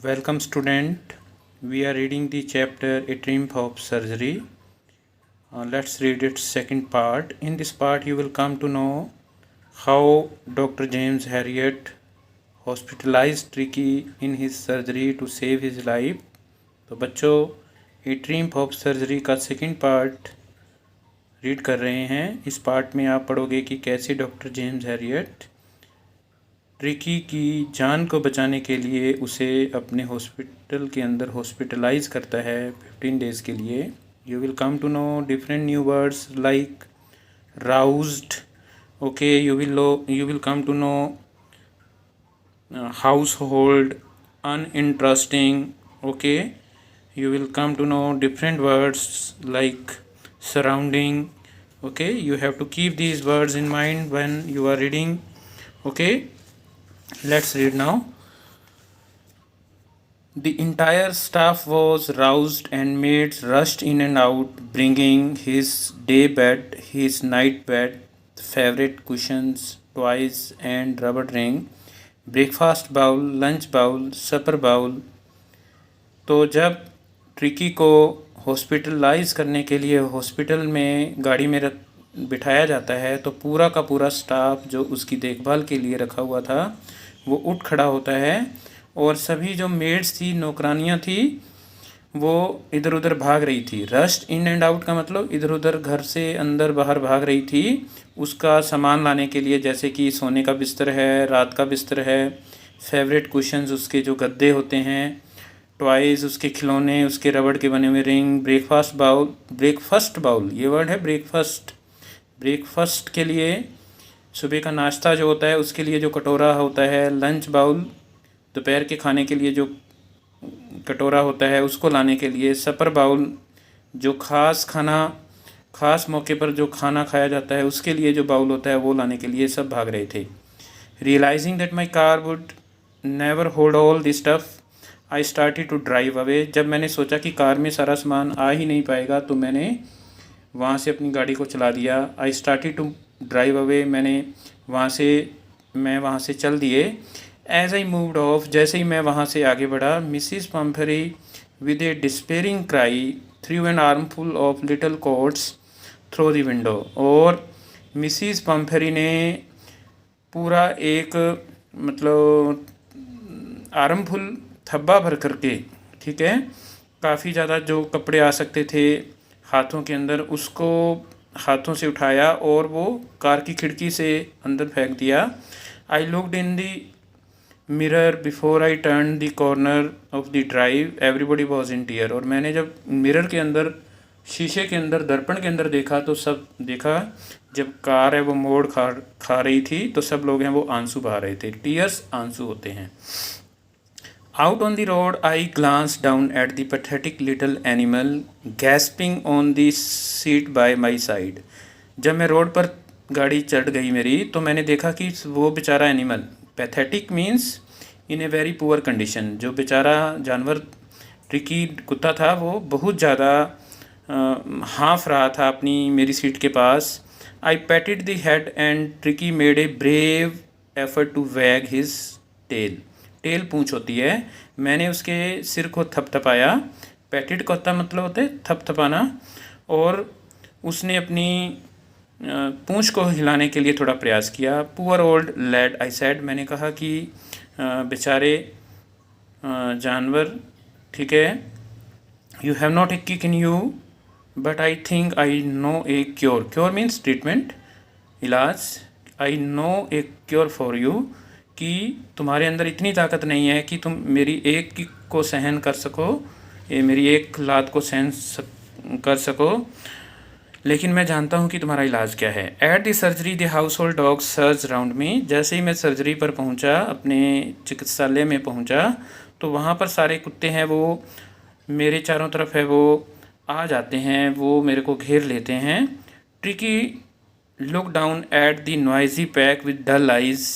Welcome student. We are reading the chapter A Triumph of Surgery. Let's read its second part. In this part you will come to know how Dr. James Herriot hospitalized Tricky in his surgery to save his life. तो बच्चों ए triumph of surgery का second part read कर रहे हैं। इस part में आप पढ़ोगे कि कैसे डॉक्टर जेम्स हैरियट ट्रिकी की जान को बचाने के लिए उसे अपने हॉस्पिटल के अंदर हॉस्पिटलाइज करता है 15 डेज़ के लिए। You will come to know different new words like roused, okay, you will come to know household, uninteresting, okay, you will come to know different words like surrounding, okay, you have to keep these words in mind when you are reading, okay. Let's read now. The entire staff was roused and maids rushed in and out, bringing his day bed, his night bed, favorite cushions, toys and rubber ring, breakfast bowl, lunch bowl, supper bowl. तो जब tricky को hospitalise करने के लिए hospital में गाड़ी में बिठाया जाता है तो पूरा का पूरा स्टाफ जो उसकी देखभाल के लिए रखा हुआ था वो उठ खड़ा होता है और सभी जो मेड्स थी, नौकरानियाँ थी, वो इधर उधर भाग रही थी। रश्ड इन एंड आउट का मतलब इधर उधर घर से अंदर बाहर भाग रही थी उसका सामान लाने के लिए, जैसे कि सोने का बिस्तर है, रात का बिस्तर है, फेवरेट कुशन्स, उसके जो गद्दे होते हैं, टॉयज़, उसके खिलौने, उसके रबड़ के बने हुए रिंग, ब्रेकफास्ट बाउल, ये वर्ड है ब्रेकफास्ट। ब्रेकफास्ट के लिए सुबह का नाश्ता जो होता है उसके लिए जो कटोरा होता है, लंच बाउल, दोपहर के खाने के लिए जो कटोरा होता है उसको लाने के लिए, सपर बाउल, जो ख़ास मौके पर जो खाना खाया जाता है उसके लिए जो बाउल होता है वो लाने के लिए सब भाग रहे थे। Realising that my car would never hold all this stuff, I started to drive away. जब मैंने सोचा कि कार में सारा सामान आ ही नहीं पाएगा तो मैंने वहाँ से अपनी गाड़ी को चला दिया। I started to drive away, मैं वहाँ से चल दिए। एज आई मूव्ड ऑफ, जैसे ही मैं वहाँ से आगे बढ़ा, Mrs Pumphrey with a despairing cry threw an armful of little coats through the window. और मिसिस पम्फरी ने पूरा एक मतलब आर्मफुल थब्बा भर करके, ठीक है, काफ़ी ज़्यादा जो कपड़े आ सकते थे हाथों के अंदर उसको हाथों से उठाया और वो कार की खिड़की से अंदर फेंक दिया। I looked in the mirror before I turn the corner of the drive, everybody was in tear. और मैंने जब मिरर के अंदर, शीशे के अंदर, दर्पण के अंदर देखा तो सब देखा, जब कार है वो मोड़ खा रही थी तो सब लोग हैं वो आंसू बहा रहे थे। टीयर्स आंसू होते हैं। Out on the road, I glanced down at the pathetic little animal gasping on the seat by my side. जब मैं रोड पर गाड़ी चढ़ गई मेरी तो मैंने देखा कि वो बेचारा animal, pathetic means in a very poor condition, जो बेचारा जानवर ट्रिकी कुत्ता था वो बहुत ज़्यादा हाँफ रहा था अपनी मेरी सीट के पास। I patted the head and Tricki made a brave effort to wag his tail. Tail पूंछ होती है। मैंने उसके सिर को थपथपाया। पैटेड का होता मतलब होता है थपथपाना। और उसने अपनी पूंछ को हिलाने के लिए थोड़ा प्रयास किया। Poor old lad, I said, मैंने कहा कि बेचारे जानवर, ठीक है, you have not a kick in you but I think I know a cure. Cure means treatment, इलाज। I know a cure for you, कि तुम्हारे अंदर इतनी ताकत नहीं है कि तुम मेरी एक किक को सहन कर सको, मेरी एक लात को सहन कर सको, लेकिन मैं जानता हूँ कि तुम्हारा इलाज क्या है। At the surgery the household dog surged round me. जैसे ही मैं सर्जरी पर पहुँचा, अपने चिकित्सालय में पहुँचा, तो वहाँ पर सारे कुत्ते हैं वो मेरे चारों तरफ है वो आ जाते हैं, वो मेरे को घेर लेते हैं। Tricky look down at the noisy pack with dull eyes.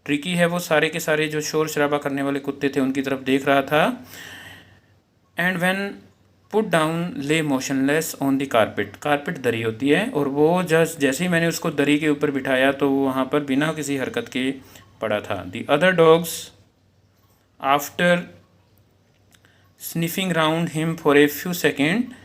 Tricky है वो सारे के सारे जो शोर शराबा करने वाले कुत्ते थे उनकी तरफ देख रहा था। एंड व्हेन पुट डाउन ले motionless on the carpet. Carpet दरी होती है और वो जैसे ही मैंने उसको दरी के ऊपर बिठाया तो वो वहाँ पर बिना किसी हरकत के पड़ा था। The other dogs after sniffing round him for a few seconds,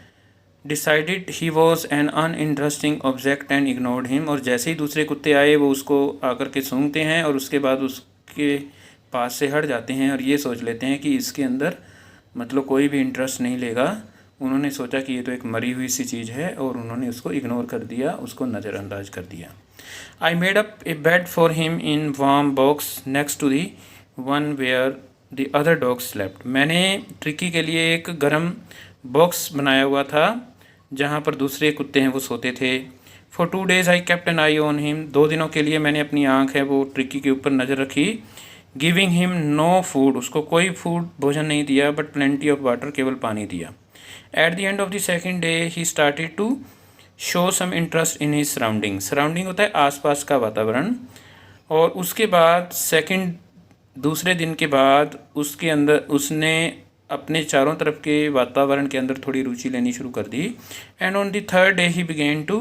decided he was an uninteresting object and ignored him। और जैसे ही दूसरे कुत्ते आए वो उसको आकर के सूंघते हैं और उसके बाद उसके पास से हट जाते हैं और ये सोच लेते हैं कि इसके अंदर मतलब कोई भी इंटरेस्ट नहीं लेगा। उन्होंने सोचा कि ये तो एक मरी हुई सी चीज़ है और उन्होंने उसको इग्नोर कर दिया, उसको नज़रअंदाज कर दिया। I made up a bed for him in warm box next to the one where the other dog slept. मैंने ट्रिकी के लिए एक गर्म बॉक्स बनाया हुआ था जहाँ पर दूसरे कुत्ते हैं वो सोते थे। For 2 days I kept an eye on him. 2 दिनों के लिए मैंने अपनी आँख है वो ट्रिकी के ऊपर नज़र रखी। गिविंग हिम नो फूड, उसको कोई फूड भोजन नहीं दिया, बट प्लेंटी ऑफ वाटर, केवल पानी दिया। At the end of the second day he started to show some interest in his surrounding. Surrounding होता है आसपास का वातावरण। और उसके बाद दूसरे दिन के बाद उसके अंदर उसने अपने चारों तरफ के वातावरण के अंदर थोड़ी रुचि लेनी शुरू कर दी। And on the third day he began to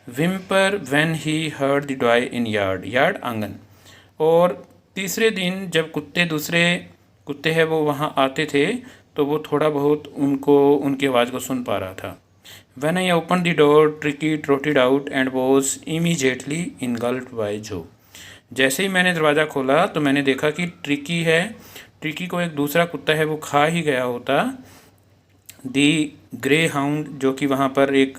whimper when he heard the डॉय इन यार्ड आंगन। और तीसरे दिन जब दूसरे कुत्ते हैं वो वहाँ आते थे तो वो थोड़ा बहुत उनकी आवाज़ को सुन पा रहा था। When I opened the door, Tricky trotted out and was immediately engulfed by Joe। जैसे ही मैंने दरवाज़ा खोला तो मैंने देखा कि ट्रिकी को एक दूसरा कुत्ता है वो खा ही गया होता। दी ग्रे हाउंड, जो कि वहाँ पर एक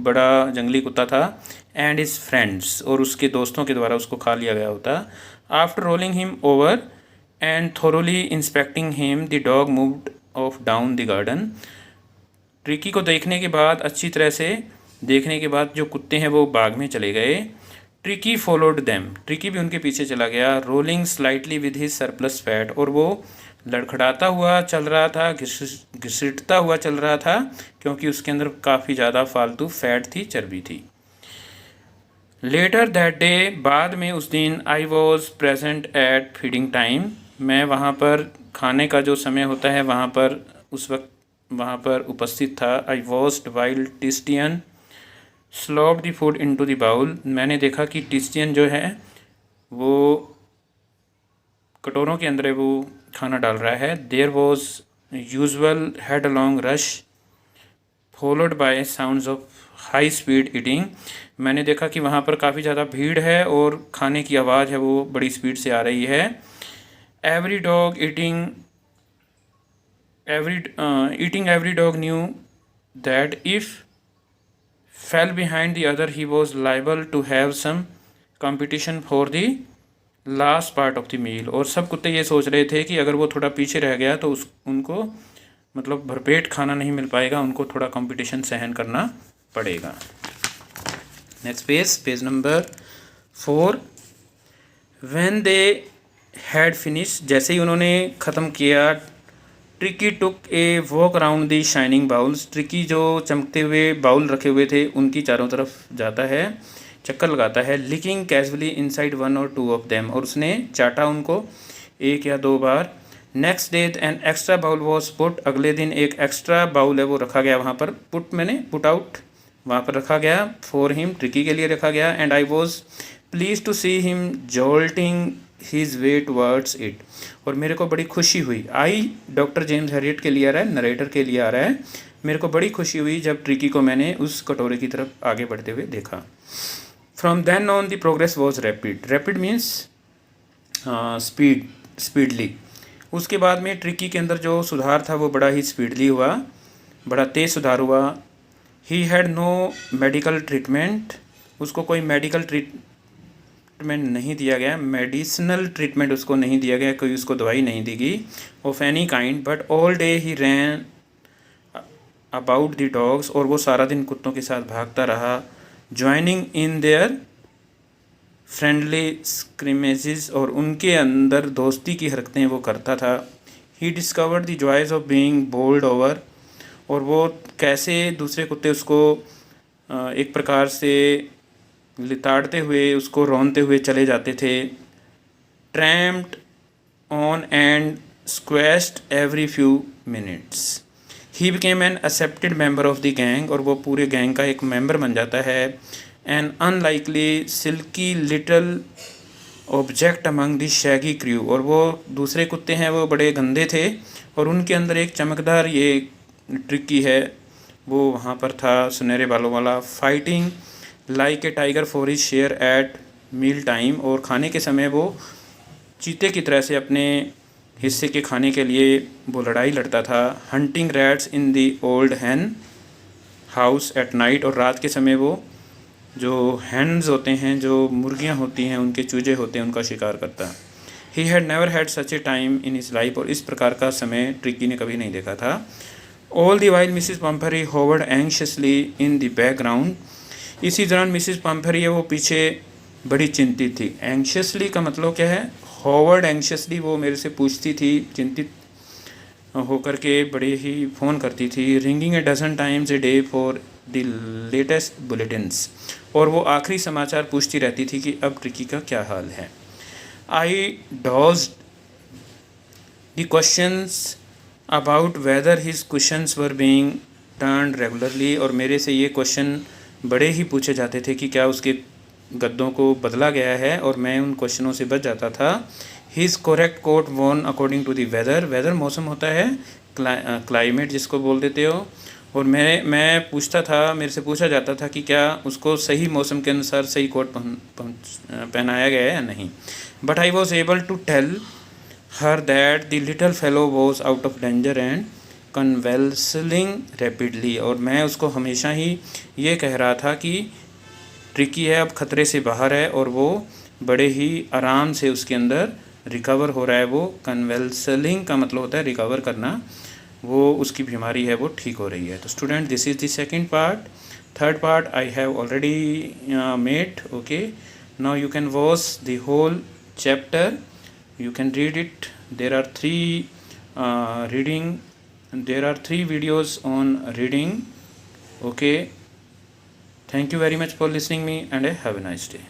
बड़ा जंगली कुत्ता था, एंड हिज फ्रेंड्स, और उसके दोस्तों के द्वारा उसको खा लिया गया होता। After rolling him over and thoroughly inspecting him the dog moved of down the garden. Tricky को देखने के बाद, अच्छी तरह से देखने के बाद जो कुत्ते हैं वो बाग में चले गए। ट्रिकी फॉलोड देम, ट्रिकी भी उनके पीछे चला गया। Rolling slightly with his surplus fat, और वो लड़खड़ाता हुआ चल रहा था, घिसटता हुआ चल रहा था, क्योंकि उसके अंदर काफ़ी ज़्यादा फालतू फैट थी, चर्बी थी। लेटर दैट डे, बाद में उस दिन, I was present at feeding time, मैं वहाँ पर खाने का जो समय होता है वहाँ पर उस वक्त वहाँ पर उपस्थित था। I watched while Tristan slopped the food into the bowl, मैंने देखा कि टिस्टियन जो है वो कटोरों के अंदर वो खाना डाल रहा है। There was usual head along rush followed by sounds of high speed eating, मैंने देखा कि वहाँ पर काफ़ी ज़्यादा भीड़ है और खाने की आवाज़ है वो बड़ी स्पीड से आ रही है। Every dog eating every dog knew that if fell behind the other he was liable to have some competition for the last part of the meal। और सब कुत्ते ये सोच रहे थे कि अगर वो थोड़ा पीछे रह गया तो उनको मतलब भरपेट खाना नहीं मिल पाएगा, उनको थोड़ा कंपटीशन सहन करना पड़ेगा। Next page number 4। When they had finish, जैसे ही उन्होंने ख़त्म किया, tricky took a walk around the shining bowls, tricky जो चमकते हुए बाउल रखे हुए थे उनकी चारों तरफ जाता है, चक्कर लगाता है। Licking casually inside 1 or 2 of them, और उसने चाटा उनको 1 या 2 बार। Next day an extra bowl was put, अगले दिन एक एक्स्ट्रा बाउल है वो रखा गया वहाँ पर। पुट आउट वहाँ पर रखा गया। फॉर हिम, ट्रिकी के लिए रखा गया। And I was pleased to see him jolting his way towards it, और मेरे को बड़ी खुशी हुई। आई डॉक्टर जेम्स हैरियट के लिए आ रहा है, नरेटर के लिए आ रहा है। मेरे को बड़ी खुशी हुई जब ट्रिकी को मैंने उस कटोरे की तरफ आगे बढ़ते हुए देखा। From then on the progress was rapid means speedily. उसके बाद में ट्रिकी के अंदर जो सुधार था वो बड़ा ही स्पीडली हुआ, बड़ा तेज़ सुधार हुआ। He had no medical treatment, उसको कोई मेडिकल ट्रीटमेंट नहीं दिया गया, मेडिसिनल ट्रीटमेंट उसको नहीं दिया गया, कोई उसको दवाई नहीं दी गई of any kind. But all day he ran about the dogs, और वो सारा दिन कुत्तों के साथ भागता रहा। Joining in their friendly scrimmages, और उनके अंदर दोस्ती की हरकतें वो करता था। He discovered the joys of being bowled over, और वो कैसे दूसरे कुत्ते उसको एक प्रकार से लिताड़ते हुए, उसको रौनते हुए चले जाते थे। Tramped on and squashed every few minutes. He became an accepted member of the gang, और वो पूरे गैंग का एक मेंबर बन जाता है। An unlikely silky little object among the shaggy crew, और वो दूसरे कुत्ते हैं वो बड़े गंदे थे और उनके अंदर एक चमकदार ये ट्रिकी है, वो वहाँ पर था सुनहरे बालों वाला। Fighting like a tiger for his share at meal time, और खाने के समय वो चीते की तरह से अपने हिस्से के खाने के लिए वो लड़ाई लड़ता था। Hunting rats in the old hen house at night, और रात के समय वो जो हैंड्स होते हैं, जो मुर्गियां होती हैं, उनके चूजे होते हैं, उनका शिकार करता। He had never had such A time in his life, और इस प्रकार का समय ट्रिकी ने कभी नहीं देखा था। All the while Mrs Pumphrey hovered anxiously in the background, इसी दौरान मिसिस पम्फरी है वो पीछे बड़ी चिंतित थी। एंक्शसली का मतलब क्या है? होवर्ड एंक्शसली, वो मेरे से पूछती थी, चिंतित होकर के बड़े ही फ़ोन करती थी। Ringing a dozen times a day for the latest bulletins, और वो आखिरी समाचार पूछती रहती थी कि अब ट्रिकी का क्या हाल है। I dodged the questions about whether his questions were being turned regularly, और मेरे से ये क्वेश्चन बड़े ही पूछे जाते थे कि क्या उसके गद्दों को बदला गया है, और मैं उन क्वेश्चनों से बच जाता था। His correct coat won according to the weather, weather मौसम होता है, क्लाइमेट जिसको बोल देते हो, और मैं पूछता था, मेरे से पूछा जाता था कि क्या उसको सही मौसम के अनुसार सही कोट पहनाया गया है या नहीं। But I was able to tell her that the little fellow was out of danger and convalescing rapidly, और मैं उसको हमेशा ही ये कह रहा था कि ट्रिकी है अब खतरे से बाहर है, और वो बड़े ही आराम से उसके अंदर रिकवर हो रहा है। वो कन्वेल्सिंग का मतलब होता है रिकवर करना, वो उसकी बीमारी है वो ठीक हो रही है। तो student, this is the second part. Third part I have already made. Okay, now you can watch the whole chapter, you can read it. There are three videos on reading. Okay, thank you very much for listening me, and have a nice day.